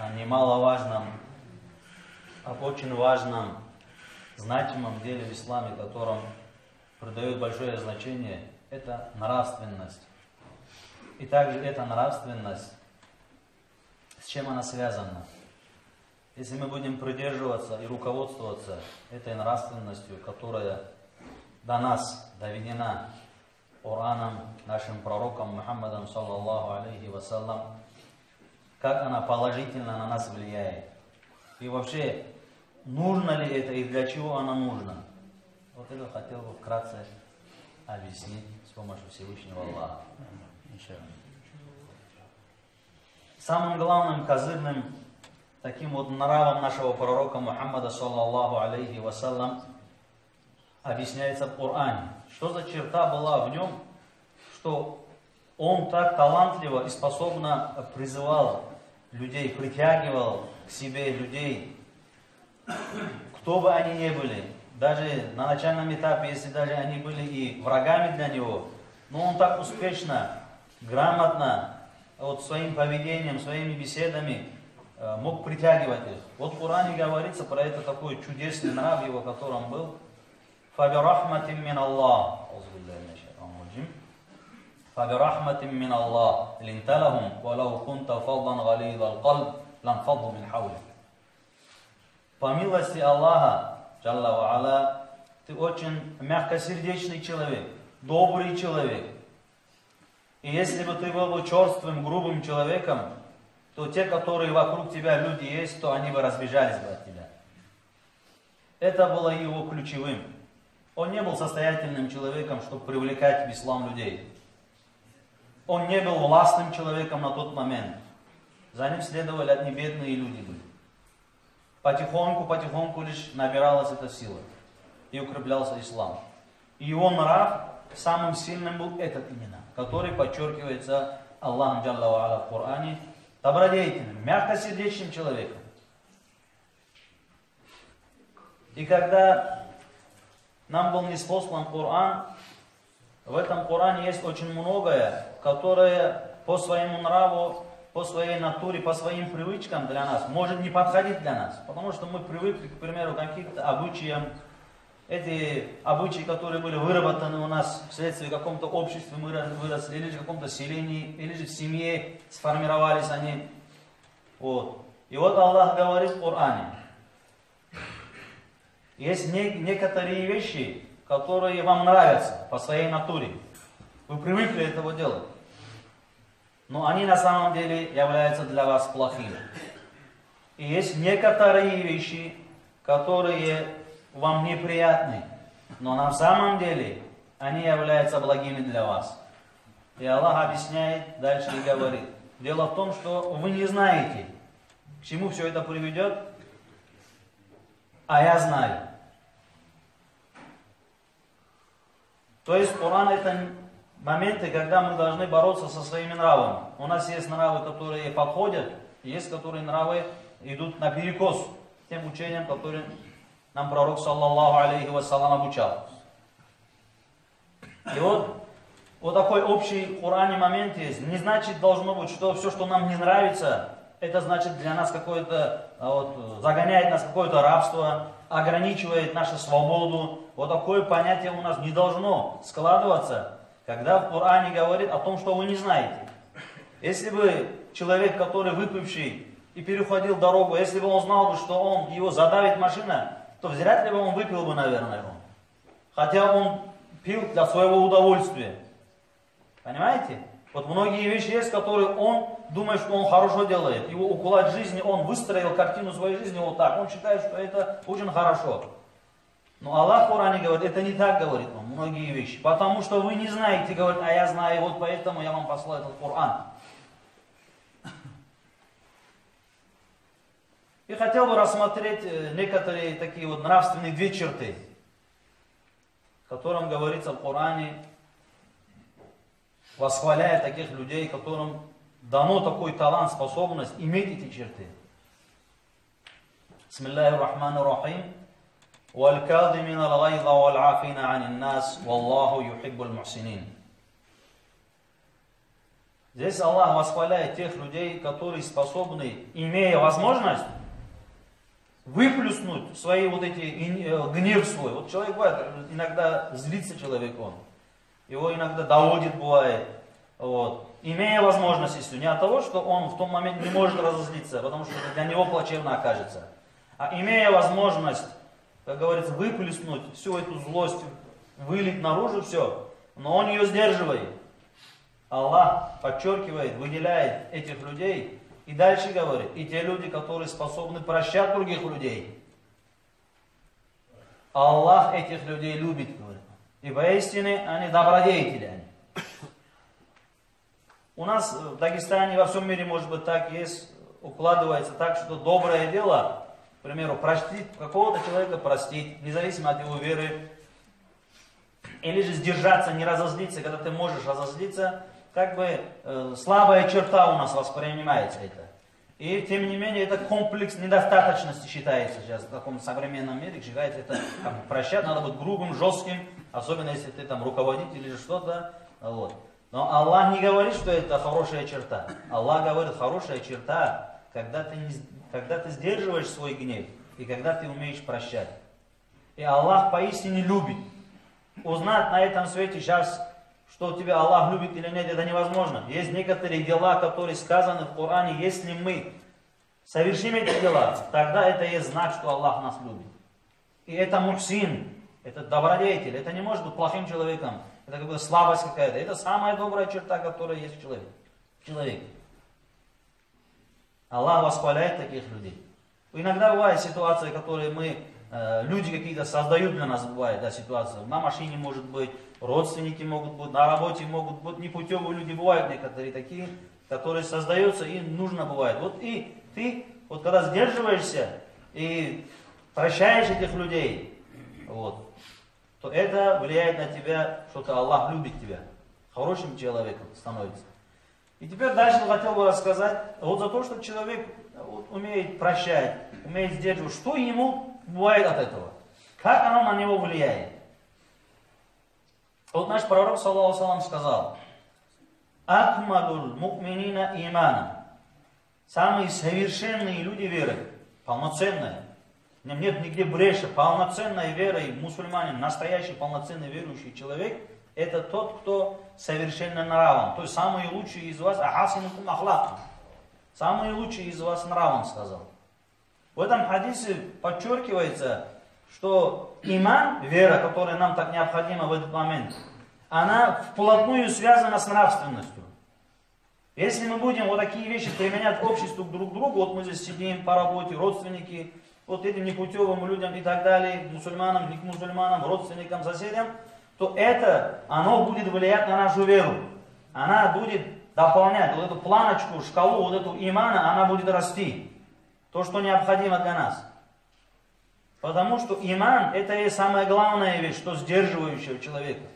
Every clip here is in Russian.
о немаловажном, об очень важном, значимом деле в исламе, которым придают большое значение, это нравственность. И также эта нравственность, с чем она связана? Если мы будем придерживаться и руководствоваться этой нравственностью, которая до нас доведена Кораном, нашим пророком Мухаммадом, саллаллаху алейхи вассалям, как она положительно на нас влияет. И вообще, нужно ли это и для чего она нужна? Вот это хотел бы вкратце объяснить с помощью Всевышнего Аллаха. Самым главным козырным таким вот нравом нашего пророка Мухаммада, саллаллаху алейхи вассалям, объясняется в Коране. Что за черта была в нем, что он так талантливо и способно призывал людей, притягивал к себе людей, кто бы они ни были, даже на начальном этапе, если даже они были и врагами для него, но он так успешно, грамотно, вот своим поведением, своими беседами мог притягивать их. Вот в Коране говорится про это такой чудесный нрав его, которым был. فَبِرَحْمَةٍ مِّنَ اللَّهِ فَبِرَحْمَةٍ مِّنَ اللَّهِ لِنْتَ لَهُمْ وَلَوْ كُنْتَ فَضًّا غَلِيظَ الْقَلْبِ لَانْفَضُّوا مِنْ حَوْلِكَ. По милости Аллаха, Джалла ва Аля, ты очень мягкосердечный человек, добрый человек. И если бы ты был бы черствым, грубым человеком, то те, которые вокруг тебя люди есть, то они бы разбежались бы от тебя. Это было его ключевым. Он не был состоятельным человеком, чтобы привлекать в ислам людей. Он не был властным человеком на тот момент. За ним следовали одни бедные люди были. Потихоньку лишь набиралась эта сила. И укреплялся ислам. И его нрав самым сильным был этот именно, который подчеркивается Аллахом Джалла ва Аля в Коране, добродетельным, мягкосердечным человеком. И когда нам был ниспослан Коран, в этом Коране есть очень многое, которое по своему нраву, по своей натуре, по своим привычкам для нас может не подходить для нас. Потому что мы привыкли, к примеру, к каким-то обычаям. Эти обычаи, которые были выработаны у нас вследствие каком-то обществе, мы выросли, или же в каком-то селении, или же в семье сформировались они. Вот. И вот Аллах говорит в Коране. Есть некоторые вещи, которые вам нравятся по своей натуре. Вы привыкли этого делать. Но они на самом деле являются для вас плохими. И есть некоторые вещи, которые вам неприятны. Но на самом деле они являются благими для вас. И Аллах объясняет дальше и говорит. Дело в том, что вы не знаете, к чему все это приведет. А я знаю. То есть Коран это моменты, когда мы должны бороться со своими нравами. У нас есть нравы, которые подходят, и есть, которые нравы идут наперекос тем учениям, которые нам пророк, саллаллаху алейхи вассалам, обучал. И вот такой общий в Коране момент есть. Не значит должно быть, что все, что нам не нравится, это значит для нас какое-то, загоняет нас в какое-то рабство, ограничивает нашу свободу. Вот такое понятие у нас не должно складываться, когда в Коране говорит о том, что вы не знаете. Если бы человек, который выпивший и переходил дорогу, если бы он знал бы, что его задавит машина, то вряд ли бы он выпил бы, наверное. Хотя он пил для своего удовольствия. Понимаете? Вот многие вещи есть, которые он думает, что он хорошо делает. Его уклад жизни, он выстроил картину своей жизни вот так. Он считает, что это очень хорошо. Но Аллах в Коране говорит, это не так говорит вам, многие вещи. Потому что вы не знаете, говорит, а я знаю, вот поэтому я вам послал этот Коран. И хотел бы рассмотреть некоторые такие вот нравственные две черты, о котором говорится в Коране, восхваляя таких людей, которым дано такой талант, способность иметь эти черты. Бисмиллахи рахмани рахим. وَالْكَاظِمِينَ الْغَيْظَ وَالْعَافِينَ عَنِ النَّاسِ وَاللَّهُ يُحِبُّ الْمُحْسِنِينَ. Здесь Аллах восхваляет тех людей, которые способны, имея возможность, выплюснуть свои вот эти, гнев свой. Вот человек бывает, иногда злится человек он. Его иногда доводит, бывает. Вот. Имея возможность, если не от того, что он в том момент не может разозлиться, потому что это для него плачевно окажется. А имея возможность, как говорится, выплеснуть всю эту злость, вылить наружу все, но он ее сдерживает. Аллах подчеркивает, выделяет этих людей и дальше говорит, и те люди, которые способны прощать других людей. Аллах этих людей любит, говорит. И поистине они добродетели. Они. У нас в Дагестане, во всем мире, может быть, так есть, укладывается так, что доброе дело, к примеру, простить какого-то человека, простить, независимо от его веры, или же сдержаться, не разозлиться, когда ты можешь разозлиться, как бы слабая черта у нас воспринимается это. И тем не менее это комплекс недостаточности считается сейчас в таком современном мире, считается это прощать, надо быть грубым, жестким, особенно если ты там руководитель или что-то. Вот. Но Аллах не говорит, что это хорошая черта. Аллах говорит, хорошая черта, когда ты сдерживаешь свой гнев и когда ты умеешь прощать. И Аллах поистине любит. Узнать на этом свете сейчас, что тебя Аллах любит или нет, это невозможно. Есть некоторые дела, которые сказаны в Коране, если мы совершим эти дела, тогда это есть знак, что Аллах нас любит. И это мухсин, это добродетель, это не может быть плохим человеком, это как бы слабость какая-то. Это самая добрая черта, которая есть в человеке. Аллах восхваляет таких людей. Иногда бывают ситуации, которые люди какие-то создают для нас, бывает, да, ситуация. На машине может быть, родственники могут быть, на работе могут быть, непутевые люди бывают некоторые такие, которые создаются и нужно бывает. Вот и ты, вот когда сдерживаешься и прощаешь этих людей, вот, то это влияет на тебя, что-то Аллах любит тебя, хорошим человеком становится. И теперь дальше хотел бы рассказать, вот за то, что человек вот, умеет прощать, умеет сдерживать, что ему бывает от этого, как оно на него влияет. Вот наш пророк, саллаллаху алейхи ва саллям, сказал, «Акмалул му'минина имана». Самые совершенные люди веры, полноценные. В нем нет нигде бреша, полноценной верой, мусульманин, настоящий полноценный верующий человек, это тот, кто совершенно нравом. То есть самые лучшие из вас, ахасинукум ахлакум. Самые лучшие из вас нравом, сказал. В этом хадисе подчеркивается, что иман, вера, которая нам так необходима в этот момент, она вплотную связана с нравственностью. Если мы будем вот такие вещи применять в обществе друг к другу, вот мы здесь сидим по работе, родственники, вот этим непутевым людям и так далее, мусульманам, не к мусульманам, родственникам, соседям, то это, оно будет влиять на нашу веру. Она будет дополнять вот эту планочку, шкалу, вот эту имана, она будет расти. То, что необходимо для нас. Потому что иман, это и самая главная вещь, что сдерживающая человека.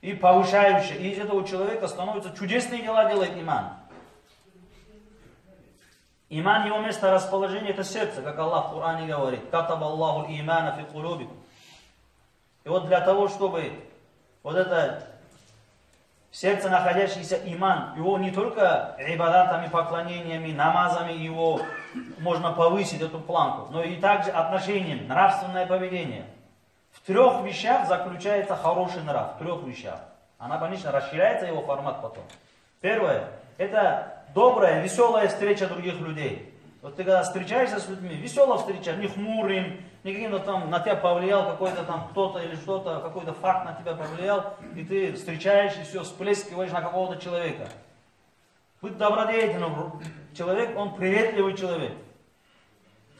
И повышающая. И из этого человека становятся чудесные дела, делает иман. Иман, его место расположения, это сердце, как Аллах в Коране говорит. «Катаба Аллаху имана фи кулубикум». И вот для того, чтобы вот это в сердце находящийся иман, его не только ибадатами, поклонениями, намазами его можно повысить, эту планку, но и также отношением, нравственное поведение. В 3 вещах заключается хороший нрав, в 3 вещах. Она, конечно, расширяется его формат потом. Первое, это добрая, веселая встреча других людей. Вот ты когда встречаешься с людьми, весело встречаешь, не хмурым, не каким-то там на тебя повлиял какой-то там кто-то или что-то, какой-то факт на тебя повлиял, и ты встречаешь и все, всплескиваешь на какого-то человека. Быть добродетельным человек, он приветливый человек.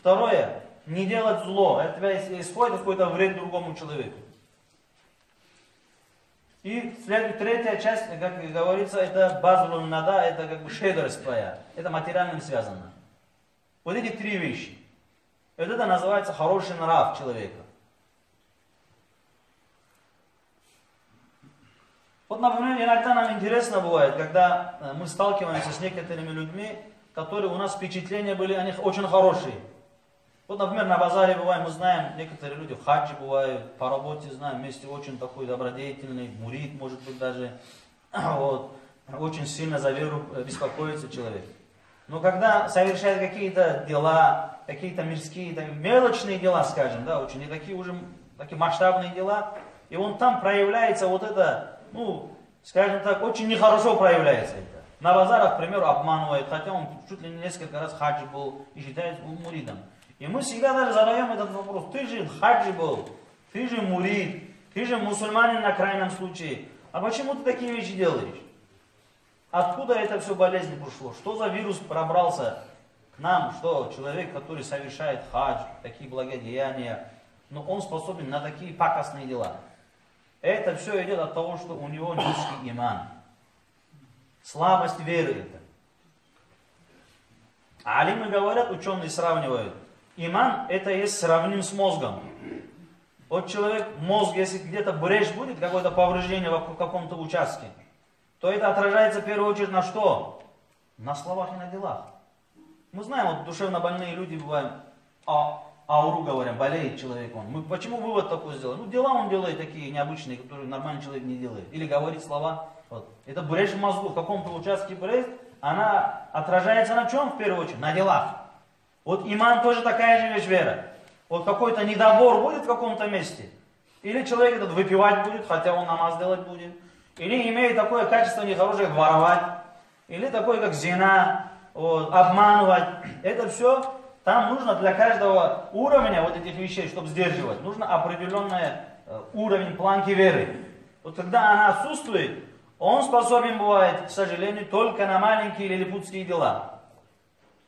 Второе, не делать зло, от тебя исходит какой-то вред другому человеку. И третья часть, как говорится, это базулун нада, это как бы щедрость твоя, это материальным связано. Вот эти 3 вещи. Вот это называется хороший нрав человека. Вот, например, иногда нам интересно бывает, когда мы сталкиваемся с некоторыми людьми, которые у нас впечатления были о них очень хорошие. Вот, например, на базаре бывает, мы знаем, некоторые люди в хаджи бывают, по работе знаем, вместе очень такой добродетельный, мурид, может быть, даже. Вот. очень сильно за веру беспокоится человек. Но когда совершает какие-то дела, какие-то мирские, мелочные дела, скажем, да, очень не такие уже такие масштабные дела, и он там проявляется вот это, ну, скажем так, очень нехорошо проявляется это. На базарах, к примеру, обманывает, хотя он чуть ли не несколько раз хаджи был и считается муридом. И мы всегда даже задаем этот вопрос: ты же хаджи был, ты же мурид, ты же мусульманин на крайнем случае, а почему ты такие вещи делаешь? Откуда это все болезнь пришло? Что за вирус пробрался к нам, что человек, который совершает хадж, такие благодеяния, но он способен на такие пакостные дела? Это все идет от того, что у него низкий иман. Слабость веры это. Алимы говорят, ученые сравнивают, иман это есть сравним с мозгом. Вот человек, мозг, если где-то брешь будет, какое-то повреждение в каком-то участке, то это отражается в первую очередь на что? На словах и на делах. Мы знаем, вот душевно больные люди бывают, ауру говорим, болеет человек он. Мы почему вывод такой сделали? Ну дела он делает такие необычные, которые нормальный человек не делает. Или говорит слова. Вот. Это брешь в мозгу, в каком-то участке брешь, она отражается на чем в первую очередь? На делах. Вот иман тоже такая же вещь вера. Вот какой-то недобор будет в каком-то месте. Или человек этот выпивать будет, хотя он намаз делать будет. Или имеет такое качество нехорошее, как воровать. Или такое, как зина, вот, обманывать. Это все, там нужно для каждого уровня вот этих вещей, чтобы сдерживать, нужно определенный уровень планки веры. Вот когда она отсутствует, он способен бывает, к сожалению, только на маленькие или лилипутские дела.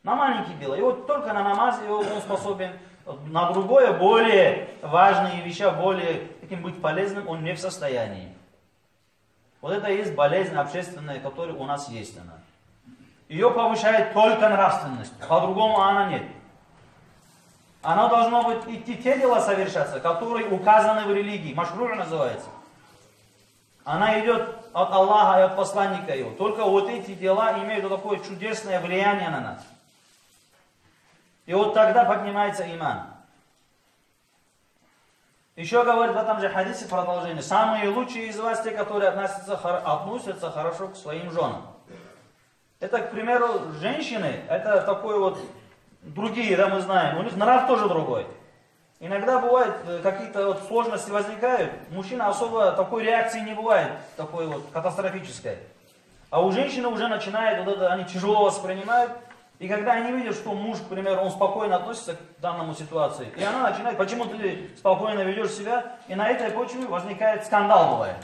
На маленькие дела. И вот только на намазе он способен, на другое, более важные вещи, более таким быть полезным, он не в состоянии. Вот это и есть болезнь общественная, которая у нас есть она. Ее повышает только нравственность, по-другому она нет. Она должна быть идти те дела совершаться, которые указаны в религии, машрур называется. Она идет от Аллаха и от посланника его. Только вот эти дела имеют вот такое чудесное влияние на нас. И вот тогда поднимается иман. Еще говорит в этом же хадисе продолжение: самые лучшие из вас те, которые относятся хорошо к своим женам. Это, к примеру, женщины, это такой вот, другие, да, мы знаем, у них нрав тоже другой. Иногда бывает, какие-то вот сложности возникают, мужчина особо такой реакции не бывает, такой вот катастрофической. А у женщины уже начинает, вот это, они тяжело воспринимают. И когда они видят, что муж, к примеру, он спокойно относится к данному ситуации, и она начинает, почему ты спокойно ведешь себя, и на этой почве возникает скандал бывает.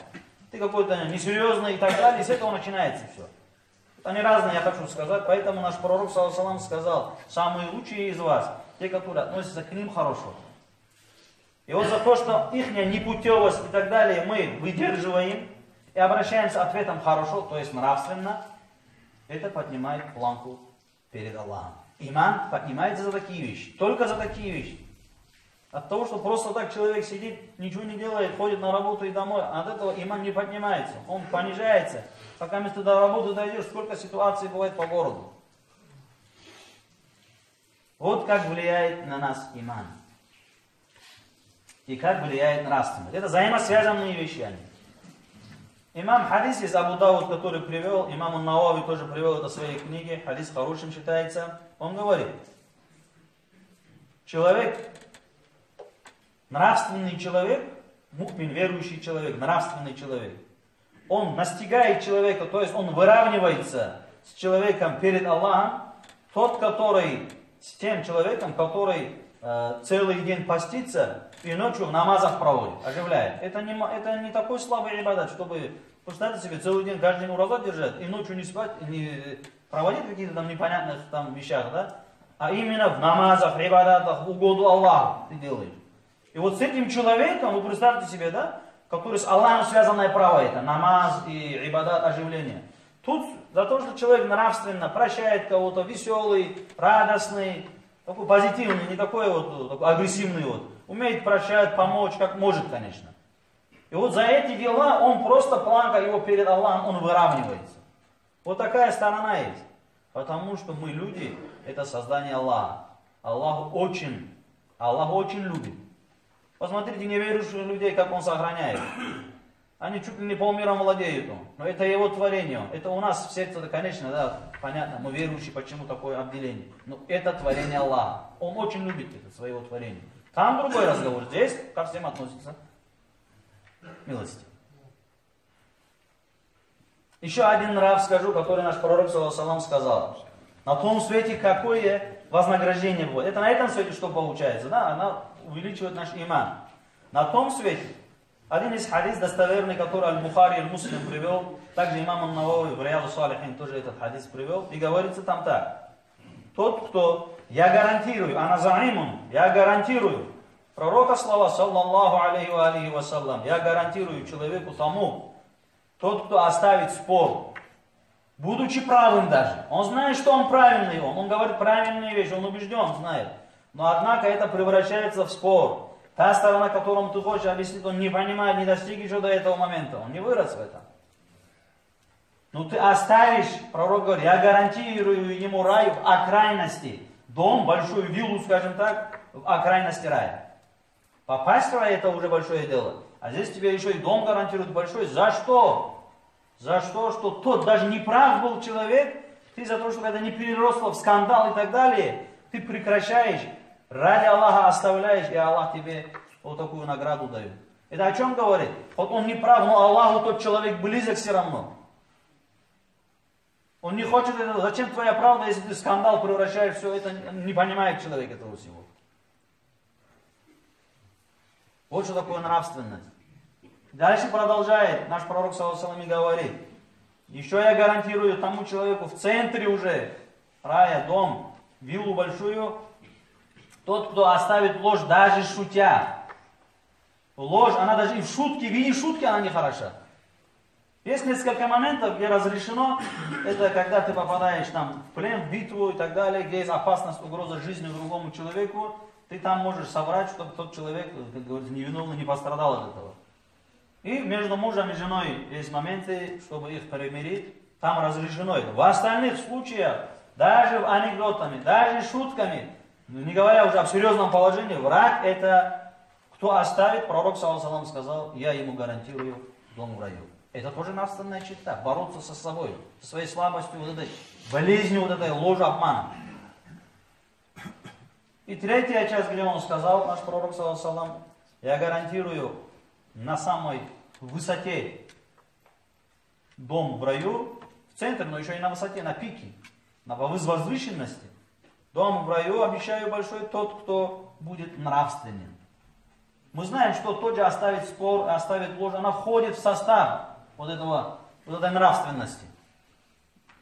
Ты какой-то несерьезный и так далее, и с этого начинается все. Они разные, я хочу сказать, поэтому наш пророк, саллаллаху сказал: самые лучшие из вас, те, которые относятся к ним хорошо. И вот за то, что их непутевость и так далее мы выдерживаем и обращаемся ответом хорошо, то есть нравственно, это поднимает планку перед Аллахом. Иман поднимается за такие вещи, только за такие вещи. От того, что просто так человек сидит, ничего не делает, ходит на работу и домой, от этого иман не поднимается, он понижается. Пока вместо до работы дойдешь, сколько ситуаций бывает по городу. Вот как влияет на нас иман. И как влияет нравственность. Это взаимосвязанные вещи. Имам хадис из Абу Дауд, который привел, имам Науави тоже привел это в своей книге, хадис хорошим считается, он говорит: человек, нравственный человек, му'мин, верующий человек, нравственный человек, он настигает человека, то есть он выравнивается с человеком перед Аллахом, тот, который, с тем человеком, который целый день постится и ночью в намазах проводит, оживляет. Это не такой слабый ибадат, чтобы, представьте себе, целый день, каждый день ураза держать и ночью не спать, не проводить какие-то там непонятных там вещах, да? А именно в намазах, ибадатах, в угоду Аллаху ты делаешь. И вот с этим человеком, вы представьте себе, да, который с Аллахом связанное право, это намаз и ибадат, оживление. Тут за то, что человек нравственно прощает кого-то, веселый, радостный, такой позитивный, не такой вот такой агрессивный вот, умеет прощать, помочь, как может, конечно. И вот за эти дела он просто, планка его перед Аллахом, он выравнивается. Вот такая сторона есть. Потому что мы люди, это создание Аллаха. Аллах очень любит. Посмотрите неверующих людей, как он сохраняет. они чуть ли не полмира владеют. Но это его творение. Это у нас в сердце, конечно, да, понятно, мы верующие, почему такое обделение. Но это творение Аллаха. Он очень любит это, своего творения. Там другой разговор. Здесь ко всем относится милости. Еще один нрав скажу, который наш пророк ﷺ сказал. На том свете какое вознаграждение будет. Это на этом свете что получается? Да? Она увеличивает наш иман. На том свете. Один из хадис достоверный, который Аль-Бухари и Муслим привел. Также имам Ан-Навави в Рияду Салихин тоже этот хадис привел. И говорится там так. Тот, кто, я гарантирую, ана заимун, я гарантирую. Пророка слова, саллаллаху алейхи вассалям, я гарантирую человеку тому, тот, кто оставит спор, будучи правым даже. Он знает, что он правильный, он говорит правильные вещи, он убежден, знает. Но однако это превращается в спор. Та сторона, которому ты хочешь объяснить, он не понимает, не достиг еще до этого момента. Он не вырос в этом. Но ты оставишь, пророк говорит, я гарантирую ему рай в окрайности. Дом, большую виллу, скажем так, в окрайности рая. Попасть в рай это уже большое дело. А здесь тебе еще и дом гарантирует большой. За что? За что, что тот даже не прав был человек, ты за то, что это не переросло в скандал и так далее, ты прекращаешь, ради Аллаха оставляешь, и Аллах тебе вот такую награду дает. Это о чем говорит? Вот он не прав, но Аллаху тот человек близок все равно. Он не хочет этого. Зачем твоя правда, если ты в скандал превращаешь все это, не понимает человек этого всего. Вот что такое нравственность. Дальше продолжает наш пророк саллаллаху говорит. Еще я гарантирую тому человеку в центре уже рая, дом, виллу большую, тот, кто оставит ложь даже шутя. Ложь, она даже и в шутке, в виде шутки она не хороша. Есть несколько моментов, где разрешено, это когда ты попадаешь там в плен, в битву и так далее, где есть опасность, угроза жизни другому человеку, ты там можешь соврать, чтобы тот человек, как говорится, невиновный не пострадал от этого. И между мужем и женой есть моменты, чтобы их примирить, там разрешено это. В остальных случаях, даже анекдотами, даже шутками, не говоря уже о серьезном положении, враг это, кто оставит, пророк саллаллаху сказал, я ему гарантирую дом в раю. Это тоже нравственная черта, бороться со собой, со своей слабостью, вот этой болезнью, вот этой ложью, обманом. И третья часть, где он сказал, наш пророк, саллаллаху, я гарантирую на самой высоте дом в раю, в центре, но еще и на высоте, на пике, на возвышенности. Дом в раю, обещаю большой, тот, кто будет нравственен. Мы знаем, что тот же оставит спор, оставит ложь, она входит в состав вот этой нравственности.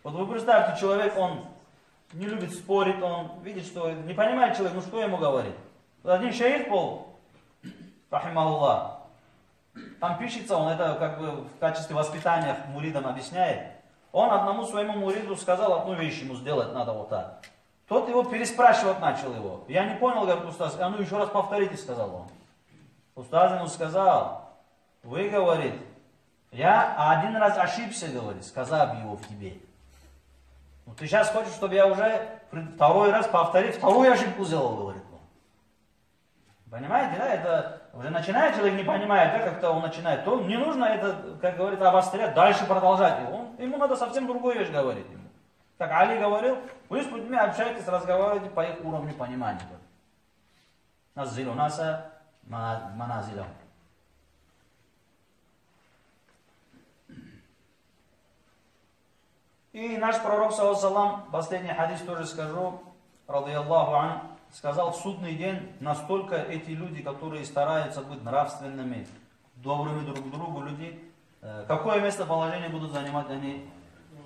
Вот вы представьте, человек, он не любит спорить, он видит, что не понимает человек, ну что ему говорит. Вот один шейх был, рахимахуллах, там пишется, он это как бы в качестве воспитания муридам объясняет. Он одному своему муриду сказал, одну вещь ему сделать надо вот так. Тот его переспрашивать начал его. Я не понял, говорит устаз, а ну еще раз повторите, сказал он. Устаз ему сказал, вы, говорит, я один раз ошибся, говорит, сказав его в тебе. Ну ты сейчас хочешь, чтобы я уже второй раз повторил, вторую ошибку сделал, говорит он. Понимаете, да, это уже начинает человек не понимает, да, как-то он начинает, то не нужно это, как говорится, обострять, дальше продолжать. Ему надо совсем другую вещь говорить. Как Али говорил, вы с людьми общаетесь, разговариваете по их уровню понимания. Наззилу наса маназилам. И наш пророк, саллаллаху, последний хадис тоже скажу, радийаллаху ан, сказал, в судный день настолько эти люди, которые стараются быть нравственными, добрыми друг к другу люди, какое местоположение будут занимать они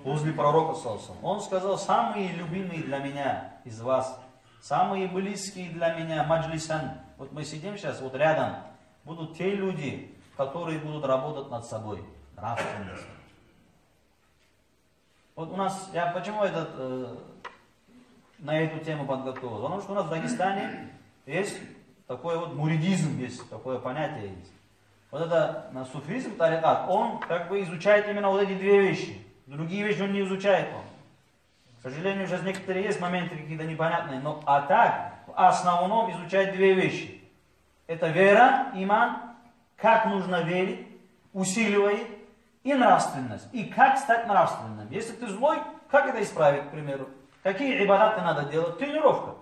возле пророка, саллаллаху. Он сказал, самые любимые для меня из вас, самые близкие для меня, маджлисан, вот мы сидим сейчас вот рядом, будут те люди, которые будут работать над собой, нравственностью. Вот у нас, я почему на эту тему подготовил? Потому что у нас в Дагестане есть такой вот муридизм, есть такое понятие есть. Вот это суфизм, тарикат, он как бы изучает именно вот эти две вещи. Другие вещи он не изучает. К сожалению, сейчас некоторые есть моменты какие-то непонятные, но а так в основном изучает две вещи. Это вера, иман, как нужно верить, усиливает и нравственность. И как стать нравственным. Если ты злой, как это исправить, к примеру? Какие ибадаты надо делать? Тренировка.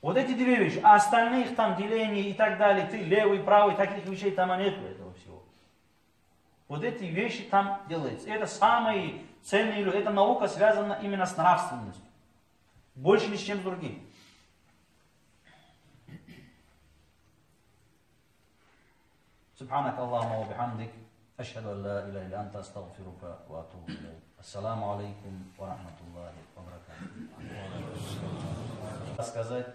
Вот эти две вещи. А остальных там делений и так далее, ты левый, правый, таких вещей там нет этого всего. Вот эти вещи там делаются. Это самые ценные люди. Эта наука связана именно с нравственностью. Больше ни с чем другим. سبحانك اللهم وبحمدك أشهد أن لا إله إلا أنت أستغفرك وأتوب إليك السلام عليكم ورحمة الله وبركاته. Сказать